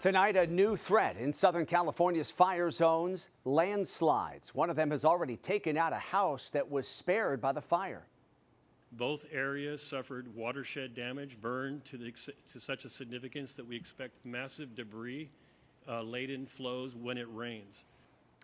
Tonight, a new threat in Southern California's fire zones, landslides. One of them has already taken out a house that was spared by the fire. Both areas suffered watershed damage, burned to such a significance that we expect massive debris laden flows when it rains.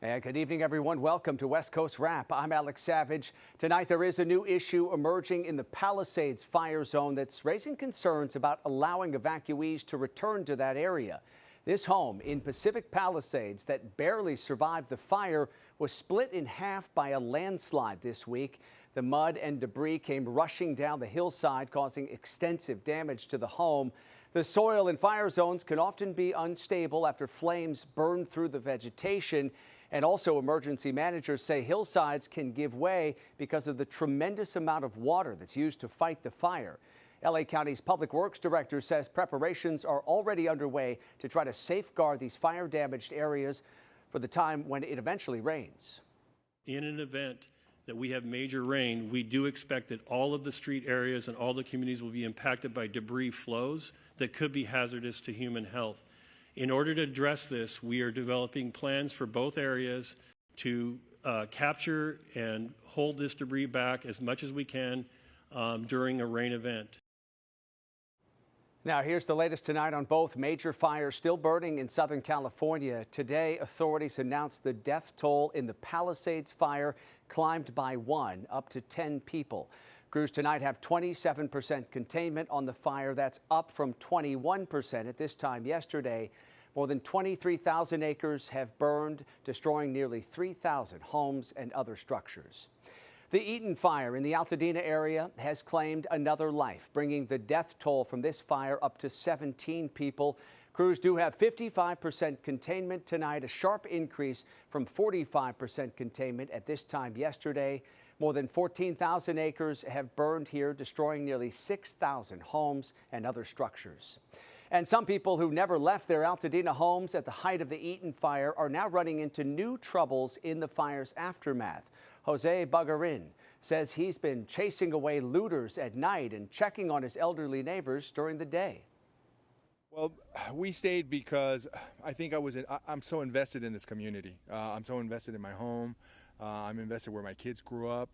And good evening, everyone. Welcome to West Coast Wrap. I'm Alex Savage. Tonight, there is a new issue emerging in the Palisades fire zone that's raising concerns about allowing evacuees to return to that area. This home in Pacific Palisades that barely survived the fire was split in half by a landslide this week. The mud and debris came rushing down the hillside, causing extensive damage to the home. The soil in fire zones can often be unstable after flames burn through the vegetation. And also, emergency managers say hillsides can give way because of the tremendous amount of water that's used to fight the fire. LA County's Public Works Director says preparations are already underway to try to safeguard these fire-damaged areas for the time when it eventually rains. In an event that we have major rain, we do expect that all of the street areas and all the communities will be impacted by debris flows that could be hazardous to human health. In order to address this, we are developing plans for both areas to capture and hold this debris back as much as we can during a rain event. Now, here's the latest tonight on both major fires still burning in Southern California. Today, authorities announced the death toll in the Palisades fire climbed by one, up to 10 people. Crews tonight have 27% containment on the fire. That's up from 21% at this time yesterday. More than 23,000 acres have burned, destroying nearly 3,000 homes and other structures. The Eaton fire in the Altadena area has claimed another life, bringing the death toll from this fire up to 17 people. Crews do have 55% containment tonight, a sharp increase from 45% containment at this time yesterday. More than 14,000 acres have burned here, destroying nearly 6,000 homes and other structures. And some people who never left their Altadena homes at the height of the Eaton fire are now running into new troubles in the fire's aftermath. Jose Bagarin says he's been chasing away looters at night and checking on his elderly neighbors during the day. Well, we stayed because I think I'm so invested in this community. I'm so invested in my home. I'm invested where my kids grew up.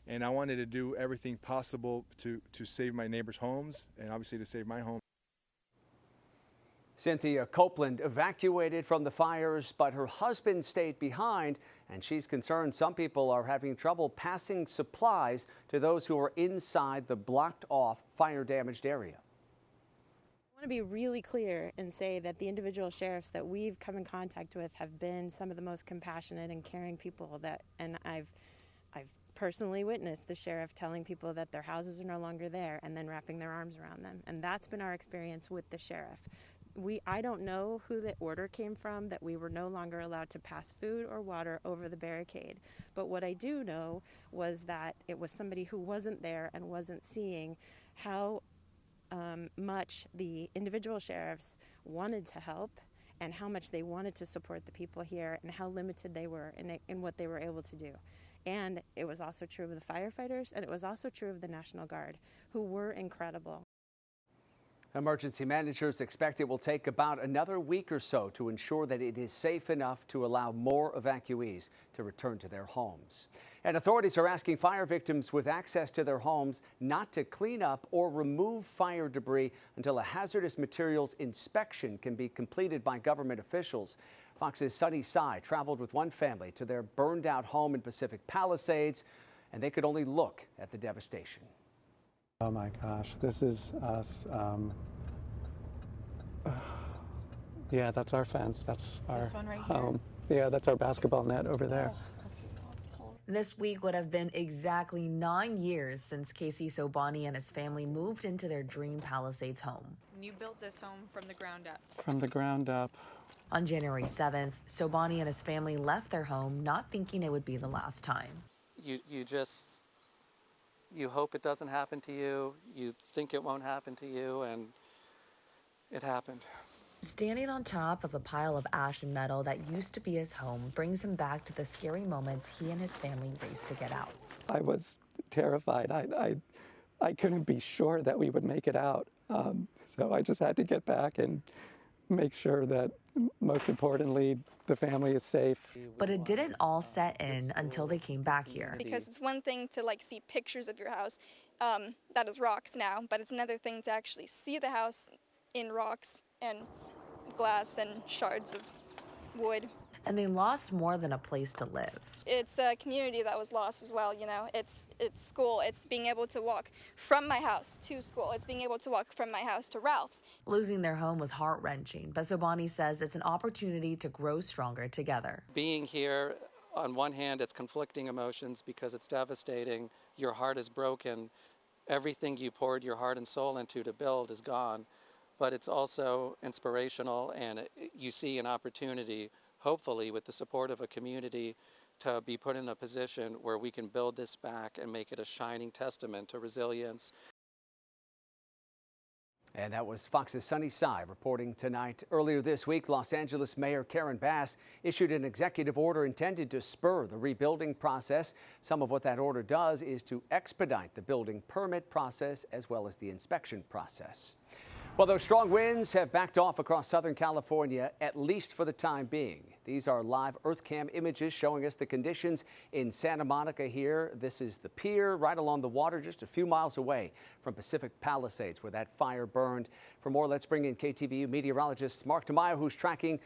And I wanted to do everything possible to save my neighbors' homes and obviously to save my home. Cynthia Copeland evacuated from the fires, but her husband stayed behind, and she's concerned some people are having trouble passing supplies to those who are inside the blocked-off, fire-damaged area. I want to be really clear and say that the individual sheriffs that we've come in contact with have been some of the most compassionate and caring people and I've personally witnessed the sheriff telling people that their houses are no longer there and then wrapping their arms around them. And that's been our experience with the sheriff. I don't know who the order came from that we were no longer allowed to pass food or water over the barricade. But what I do know was that it was somebody who wasn't there and wasn't seeing how much the individual sheriffs wanted to help and how much they wanted to support the people here and how limited they were in what they were able to do. And it was also true of the firefighters, and it was also true of the National Guard, who were incredible. Emergency managers expect it will take about another week or so to ensure that it is safe enough to allow more evacuees to return to their homes. And authorities are asking fire victims with access to their homes not to clean up or remove fire debris until a hazardous materials inspection can be completed by government officials. Fox's Sunny Side traveled with one family to their burned out home in Pacific Palisades, and they could only look at the devastation. Oh my gosh, this is us. Yeah, that's our fence. That's our this one right home. Yeah, that's our basketball net over there. This week would have been exactly 9 years since Casey Sobani and his family moved into their dream Palisades home. You built this home from the ground up. From the ground up. On January 7th, Sobani and his family left their home, not thinking it would be the last time. You hope it doesn't happen to you, you think it won't happen to you, and it happened. Standing on top of a pile of ash and metal that used to be his home brings him back to the scary moments he and his family raced to get out. I was terrified. I couldn't be sure that we would make it out. So I just had to get back and make sure that, most importantly, the family is safe. But it didn't all set in until they came back here. Because it's one thing to see pictures of your house that is rocks now, but it's another thing to actually see the house in rocks and glass and shards of wood. And they lost more than a place to live. It's a community that was lost as well, you know. It's school. It's being able to walk from my house to school. It's being able to walk from my house to Ralph's. Losing their home was heart-wrenching, but Sobani says it's an opportunity to grow stronger together. Being here, on one hand, it's conflicting emotions because it's devastating. Your heart is broken. Everything you poured your heart and soul into to build is gone. But it's also inspirational, and you see an opportunity, hopefully with the support of a community, to be put in a position where we can build this back and make it a shining testament to resilience. And that was Fox's Sunny Side reporting tonight. Earlier this week, Los Angeles Mayor Karen Bass issued an executive order intended to spur the rebuilding process. Some of what that order does is to expedite the building permit process as well as the inspection process. Well, those strong winds have backed off across Southern California, at least for the time being. These are live EarthCam images showing us the conditions in Santa Monica here. This is the pier right along the water, just a few miles away from Pacific Palisades, where that fire burned. For more, let's bring in KTVU meteorologist Mark Tamayo, who's tracking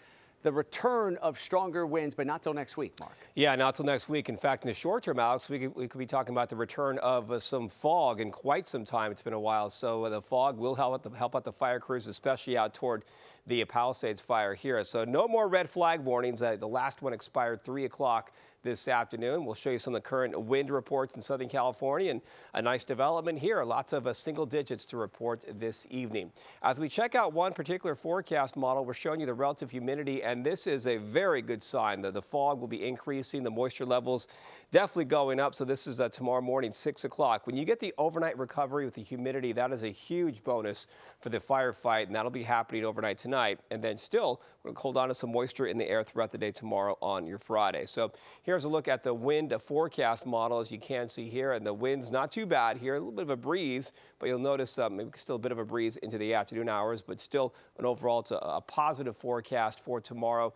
the return of stronger winds, but not till next week, Mark. Yeah, not till next week. In fact, in the short term, Alex, we could be talking about the return of some fog in quite some time. It's been a while, so the fog will help out the fire crews, especially out toward the Palisades fire here. So no more red flag warnings. The last one expired 3 o'clock this afternoon. We'll show you some of the current wind reports in Southern California, and a nice development here. Lots of single digits to report this evening. As we check out one particular forecast model, we're showing you the relative humidity, and this is a very good sign that the fog will be increasing, the moisture levels definitely going up. So this is tomorrow morning, 6 o'clock. When you get the overnight recovery with the humidity, that is a huge bonus for the firefight, and that'll be happening overnight tonight. And then still, we're going to hold on to some moisture in the air throughout the day tomorrow on your Friday. So here's a look at the wind forecast model, as you can see here, and the wind's not too bad here. A little bit of a breeze, but you'll notice maybe still a bit of a breeze into the afternoon hours, but still an overall, it's a positive forecast for tomorrow.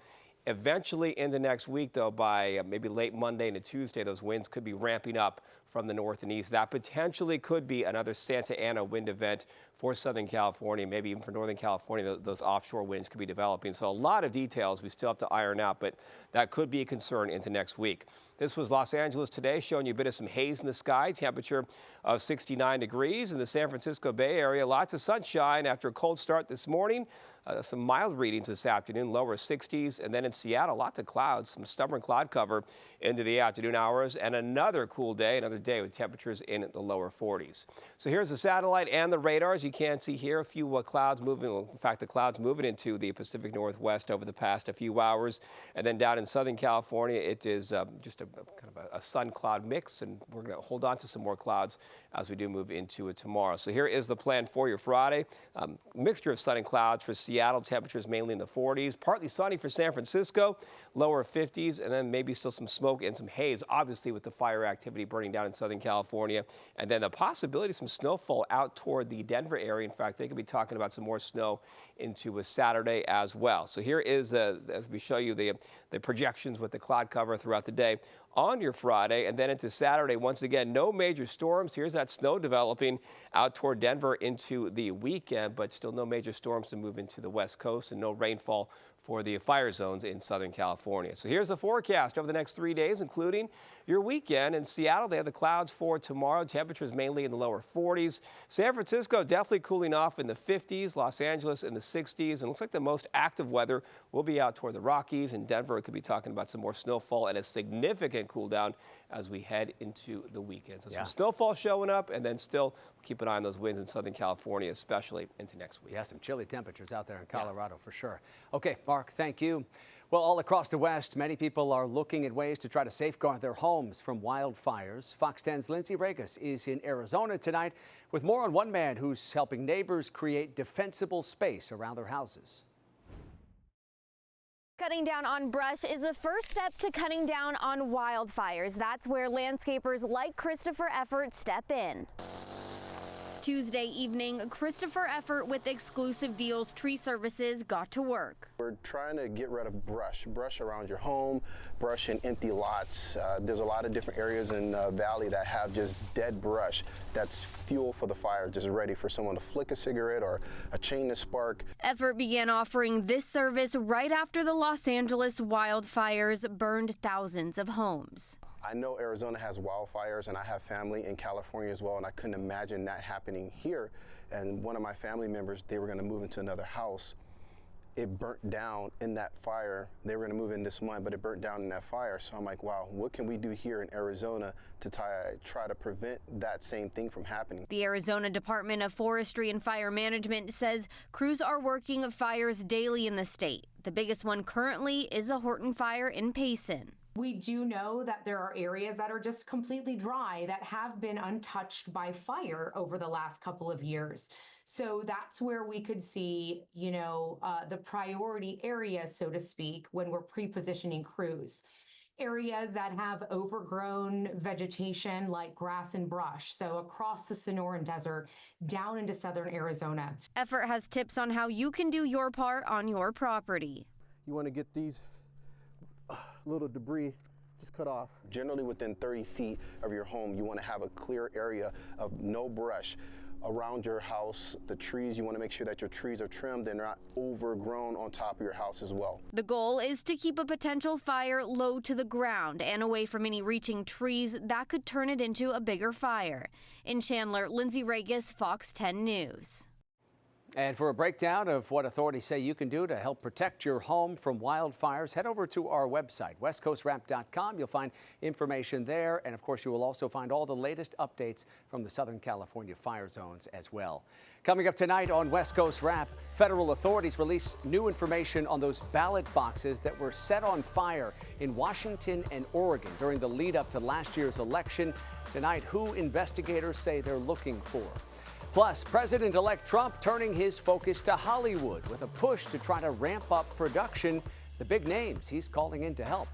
Eventually into next week, though, by maybe late Monday into Tuesday, those winds could be ramping up from the north and east. That potentially could be another Santa Ana wind event for Southern California, maybe even for Northern California. Those offshore winds could be developing. So a lot of details we still have to iron out, but that could be a concern into next week. This was Los Angeles today, showing you a bit of some haze in the sky, temperature of 69 degrees. In the San Francisco Bay Area, lots of sunshine after a cold start this morning. Some mild readings this afternoon, lower 60s. And then in Seattle, lots of clouds, some stubborn cloud cover into the afternoon hours. And another cool day, another day with temperatures in the lower 40s. So here's the satellite and the radars. You can see here a few clouds moving. In fact, the clouds moving into the Pacific Northwest over the past few hours. And then down in Southern California, it is just kind of a sun cloud mix. And we're going to hold on to some more clouds as we do move into it tomorrow. So here is the plan for your Friday. Mixture of sun and clouds for Seattle, temperatures mainly in the 40s. Partly sunny for San Francisco, lower 50s, and then maybe still some smoke and some haze, obviously with the fire activity burning down in Southern California. And then the possibility of some snowfall out toward the Denver area. In fact, they could be talking about some more snow into a Saturday as well. So here is as we show you the projections with the cloud cover throughout the day on your Friday, and then into Saturday. Once again, no major storms. Here's that snow developing out toward Denver into the weekend, but still no major storms to move into the West Coast, and no rainfall for the fire zones in Southern California. So here's the forecast over the next 3 days, including your weekend. In Seattle, they have the clouds for tomorrow. Temperatures mainly in the lower 40s. San Francisco definitely cooling off in the 50s. Los Angeles in the 60s. And it looks like the most active weather will be out toward the Rockies. In Denver, it could be talking about some more snowfall and a significant cool down as we head into the weekend. So some snowfall showing up, and then still keep an eye on those winds in Southern California, especially into next week. Yeah, some chilly temperatures out there in Colorado for sure. Okay, Mark, thank you. Well, all across the West, many people are looking at ways to try to safeguard their homes from wildfires. Fox 10's Lindsay Regas is in Arizona tonight with more on one man who's helping neighbors create defensible space around their houses. Cutting down on brush is the first step to cutting down on wildfires. That's where landscapers like Christopher Effort step in. Tuesday evening, Christopher Effort with Exclusive Deals Tree Services got to work. We're trying to get rid of brush around your home, brush in empty lots. There's a lot of different areas in the valley that have just dead brush that's fuel for the fire, just ready for someone to flick a cigarette or a chain to spark. Effort began offering this service right after the Los Angeles wildfires burned thousands of homes. I know Arizona has wildfires, and I have family in California as well, and I couldn't imagine that happening here. And one of my family members, they were going to move into another house. It burnt down in that fire. They were going to move in this month, but it burnt down in that fire. So I'm like, wow, what can we do here in Arizona to try to prevent that same thing from happening? The Arizona Department of Forestry and Fire Management says crews are working fires daily in the state. The biggest one currently is the Horton fire in Payson. We do know that there are areas that are just completely dry that have been untouched by fire over the last couple of years. So that's where we could see, the priority areas, so to speak, when we're pre-positioning crews. Areas that have overgrown vegetation like grass and brush, so across the Sonoran Desert, down into southern Arizona. Effort has tips on how you can do your part on your property. You want to get these little debris just cut off. Generally within 30 feet of your home, you want to have a clear area of no brush around your house. The trees, you want to make sure that your trees are trimmed and not overgrown on top of your house as well. The goal is to keep a potential fire low to the ground and away from any reaching trees that could turn it into a bigger fire. In Chandler, Lindsay Regas, Fox 10 News. And for a breakdown of what authorities say you can do to help protect your home from wildfires, head over to our website, westcoastwrap.com. You'll find information there. And of course, you will also find all the latest updates from the Southern California fire zones as well. Coming up tonight on West Coast Wrap, federal authorities release new information on those ballot boxes that were set on fire in Washington and Oregon during the lead up to last year's election. Tonight, who investigators say they're looking for. Plus, President-elect Trump turning his focus to Hollywood with a push to try to ramp up production. The big names he's calling in to help.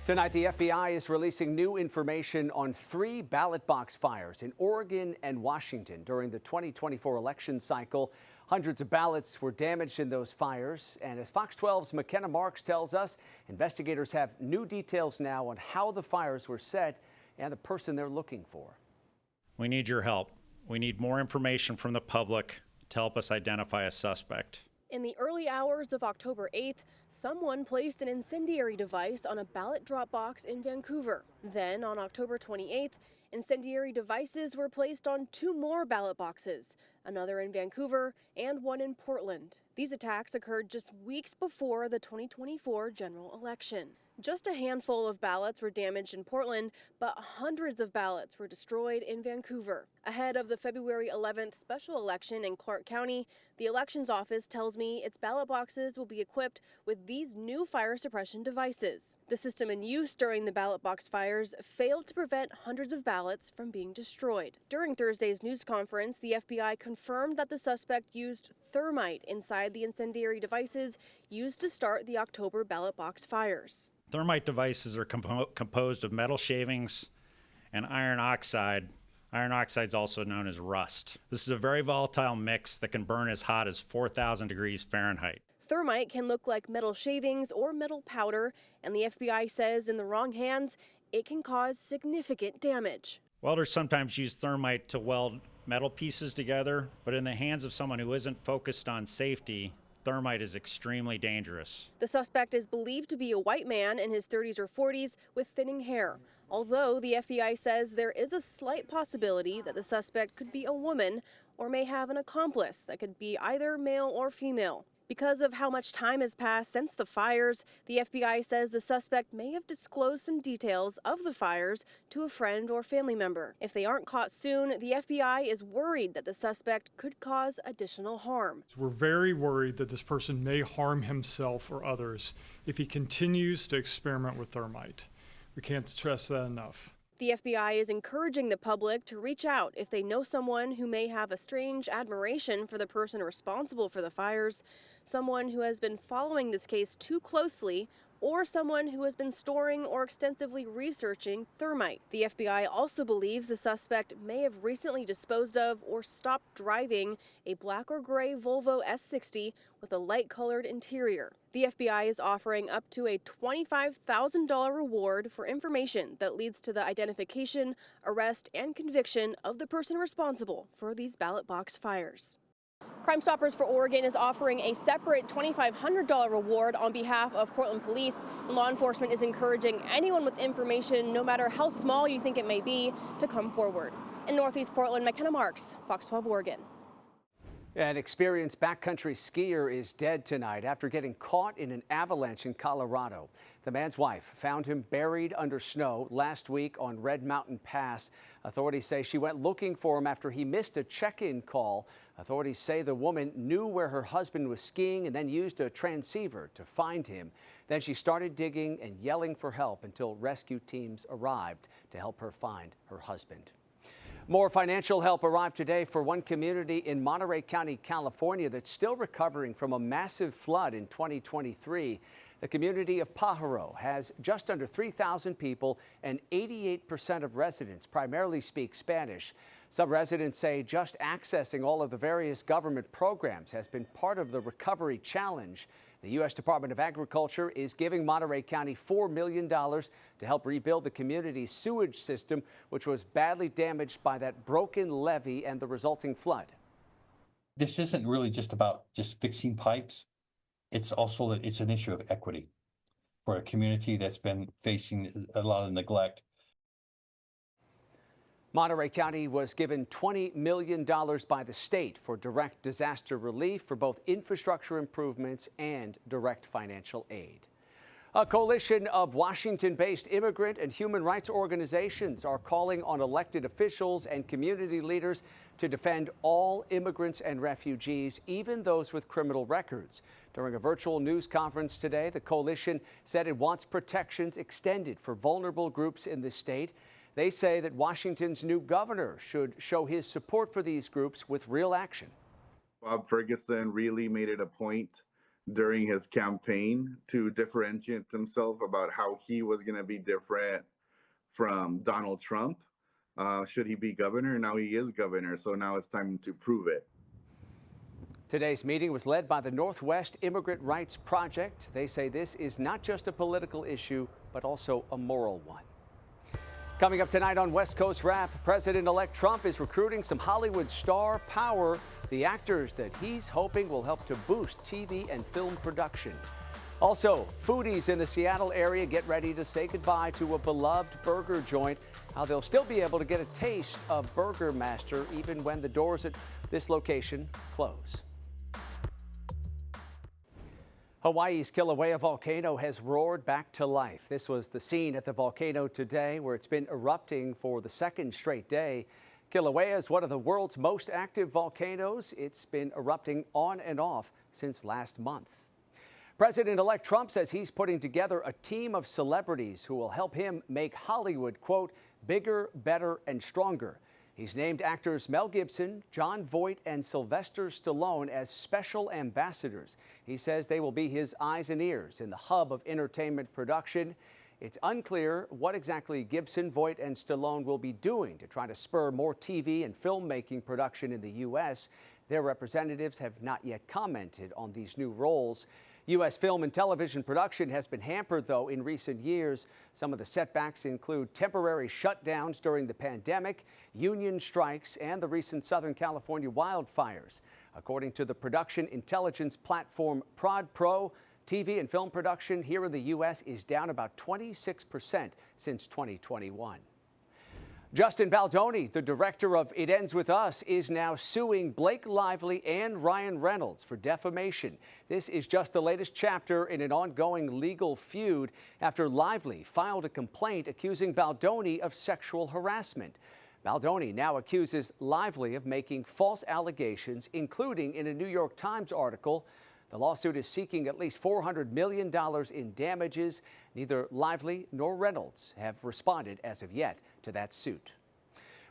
Tonight, the FBI is releasing new information on 3 ballot box fires in Oregon and Washington during the 2024 election cycle. Hundreds of ballots were damaged in those fires. And as Fox 12's McKenna Marks tells us, investigators have new details now on how the fires were set and the person they're looking for. We need your help. We need more information from the public to help us identify a suspect. In the early hours of October 8th, someone placed an incendiary device on a ballot drop box in Vancouver. Then on October 28th, incendiary devices were placed on 2 more ballot boxes, another in Vancouver and one in Portland. These attacks occurred just weeks before the 2024 general election. Just a handful of ballots were damaged in Portland, but hundreds of ballots were destroyed in Vancouver. Ahead of the February 11th special election in Clark County, the elections office tells me its ballot boxes will be equipped with these new fire suppression devices. The system in use during the ballot box fires failed to prevent hundreds of ballots from being destroyed. During Thursday's news conference, the FBI confirmed that the suspect used thermite inside the incendiary devices used to start the October ballot box fires. Thermite devices are composed of metal shavings and iron oxide. Iron oxide is also known as rust. This is a very volatile mix that can burn as hot as 4,000 degrees Fahrenheit. Thermite can look like metal shavings or metal powder, and the FBI says in the wrong hands, it can cause significant damage. Welders sometimes use thermite to weld metal pieces together, but in the hands of someone who isn't focused on safety, thermite is extremely dangerous. The suspect is believed to be a white man in his 30s or 40s with thinning hair, although the FBI says there is a slight possibility that the suspect could be a woman or may have an accomplice that could be either male or female. Because of how much time has passed since the fires, the FBI says the suspect may have disclosed some details of the fires to a friend or family member. If they aren't caught soon, the FBI is worried that the suspect could cause additional harm. We're very worried that this person may harm himself or others if he continues to experiment with thermite. We can't stress that enough. The FBI is encouraging the public to reach out if they know someone who may have a strange admiration for the person responsible for the fires, someone who has been following this case too closely, or someone who has been storing or extensively researching thermite. The FBI also believes the suspect may have recently disposed of or stopped driving a black or gray Volvo S60 with a light-colored interior. The FBI is offering up to a $25,000 reward for information that leads to the identification, arrest, and conviction of the person responsible for these ballot box fires. Crime Stoppers for Oregon is offering a separate $2,500 reward on behalf of Portland police. Law enforcement is encouraging anyone with information, no matter how small you think it may be, to come forward. In Northeast Portland, McKenna Marks, Fox 12 Oregon. An experienced backcountry skier is dead tonight after getting caught in an avalanche in Colorado. The man's wife found him buried under snow last week on Red Mountain Pass. Authorities say she went looking for him after he missed a check-in call. Authorities say the woman knew where her husband was skiing and then used a transceiver to find him. Then she started digging and yelling for help until rescue teams arrived to help her find her husband. More financial help arrived today for one community in Monterey County, California that's still recovering from a massive flood in 2023. The community of Pajaro has just under 3,000 people, and 88% of residents primarily speak Spanish. Some residents say just accessing all of the various government programs has been part of the recovery challenge. The U.S. Department of Agriculture is giving Monterey County $4 million to help rebuild the community's sewage system, which was badly damaged by that broken levee and the resulting flood. This isn't really just about fixing pipes. It's also it's an issue of equity for a community that's been facing a lot of neglect. Monterey County was given $20 million by the state for direct disaster relief for both infrastructure improvements and direct financial aid. A coalition of Washington-based immigrant and human rights organizations are calling on elected officials and community leaders to defend all immigrants and refugees, even those with criminal records. During a virtual news conference today, the coalition said it wants protections extended for vulnerable groups in the state. They say that Washington's new governor should show his support for these groups with real action. Bob Ferguson really made it a point during his campaign to differentiate himself about how he was going to be different from Donald Trump. Should he be governor? Now he is governor, so now it's time to prove it. Today's meeting was led by the Northwest Immigrant Rights Project. They say this is not just a political issue, but also a moral one. Coming up tonight on West Coast Wrap, President-elect Trump is recruiting some Hollywood star power, the actors that he's hoping will help to boost TV and film production. Also, foodies in the Seattle area get ready to say goodbye to a beloved burger joint. How they'll still be able to get a taste of Burger Master even when the doors at this location close. Hawaii's Kilauea volcano has roared back to life. This was the scene at the volcano today, where it's been erupting for the second straight day. Kilauea is one of the world's most active volcanoes. It's been erupting on and off since last month. President-elect Trump says he's putting together a team of celebrities who will help him make Hollywood, quote, bigger, better, and stronger. He's named actors Mel Gibson, Jon Voight, and Sylvester Stallone as special ambassadors. He says they will be his eyes and ears in the hub of entertainment production. It's unclear what exactly Gibson, Voight, and Stallone will be doing to try to spur more TV and filmmaking production in the U.S. Their representatives have not yet commented on these new roles. U.S. film and television production has been hampered, though, in recent years. Some of the setbacks include temporary shutdowns during the pandemic, union strikes, and the recent Southern California wildfires. According to the production intelligence platform ProdPro, TV and film production here in the U.S. is down about 26% since 2021. Justin Baldoni, the director of It Ends With Us, is now suing Blake Lively and Ryan Reynolds for defamation. This is just the latest chapter in an ongoing legal feud after Lively filed a complaint accusing Baldoni of sexual harassment. Baldoni now accuses Lively of making false allegations, including in a New York Times article. The lawsuit is seeking at least $400 million in damages. Neither Lively nor Reynolds have responded as of yet to that suit.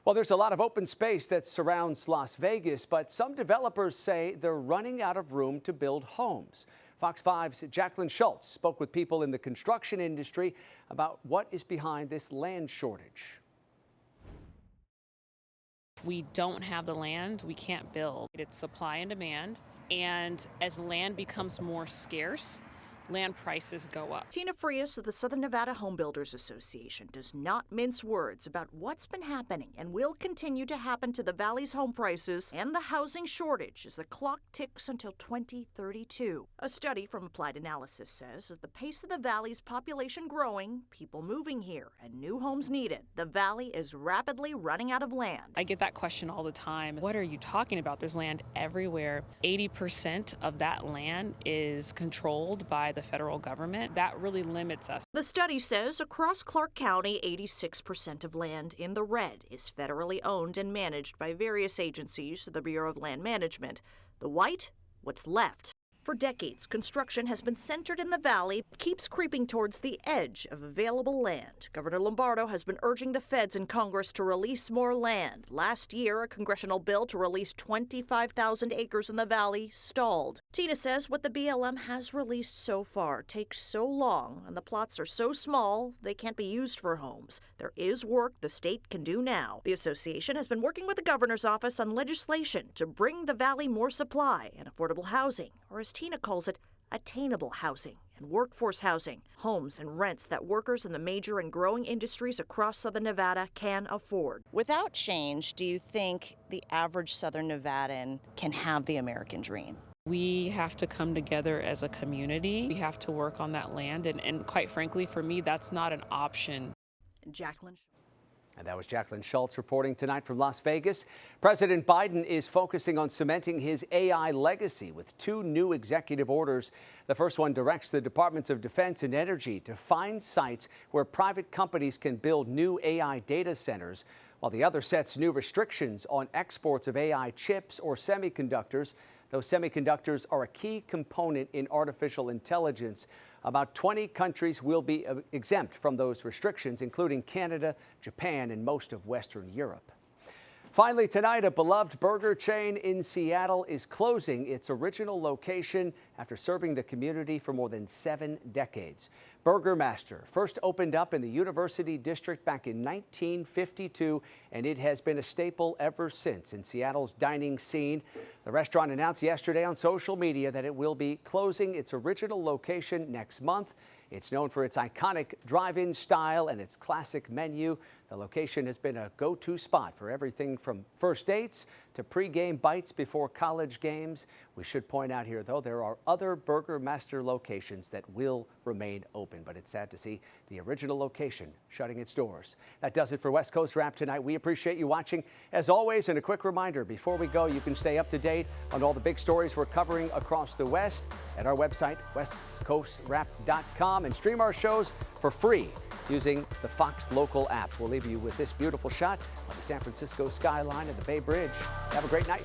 Well, there's a lot of open space that surrounds Las Vegas, but some developers say they're running out of room to build homes. Fox 5's Jacqueline Schultz spoke with people in the construction industry about what is behind this land shortage. If we don't have the land, we can't build. It's supply and demand. And as land becomes more scarce, land prices go up. Tina Frias of the Southern Nevada Home Builders Association does not mince words about what's been happening and will continue to happen to the Valley's home prices and the housing shortage as the clock ticks until 2032. A study from Applied Analysis says at the pace of the Valley's population growing, people moving here, and new homes needed, the Valley is rapidly running out of land. I get that question all the time. What are you talking about? There's land everywhere. 80% of that land is controlled by the federal government. That really limits us. The study says across Clark County, 86% of land in the red is federally owned and managed by various agencies, the Bureau of Land Management. The white, what's left. For decades, construction has been centered in the Valley, keeps creeping towards the edge of available land. Governor Lombardo has been urging the feds and Congress to release more land. Last year, a congressional bill to release 25,000 acres in the Valley stalled. Tina says what the BLM has released so far takes so long, and the plots are so small they can't be used for homes. There is work the state can do now. The association has been working with the governor's office on legislation to bring the Valley more supply and affordable housing, or as Tina calls it, attainable housing and workforce housing, homes and rents that workers in the major and growing industries across Southern Nevada can afford. Without change, do you think the average Southern Nevadan can have the American dream? We have to come together as a community. We have to work on that land. And quite frankly, for me, that's not an option. Jacqueline. And that was Jacqueline Schultz reporting tonight from Las Vegas. President Biden is focusing on cementing his AI legacy with 2 new executive orders. The first one directs the Departments of Defense and Energy to find sites where private companies can build new AI data centers, while the other sets new restrictions on exports of AI chips or semiconductors. Those semiconductors are a key component in artificial intelligence. About 20 countries will be exempt from those restrictions, including Canada, Japan, and most of Western Europe. Finally, tonight, a beloved burger chain in Seattle is closing its original location after serving the community for more than 7 decades. Burger Master first opened up in the University District back in 1952, and it has been a staple ever since in Seattle's dining scene. The restaurant announced yesterday on social media that it will be closing its original location next month. It's known for its iconic drive-in style and its classic menu. The location has been a go-to spot for everything from first dates to pre-game bites before college games. We should point out here, though, there are other Burger Master locations that will remain open, but it's sad to see the original location shutting its doors. That does it for West Coast Wrap tonight. We appreciate you watching. As always, and a quick reminder, before we go, you can stay up to date on all the big stories we're covering across the West at our website, westcoastwrap.com, and stream our shows for free using the Fox Local app. We'll leave you with this beautiful shot of the San Francisco skyline and the Bay Bridge. Have a great night.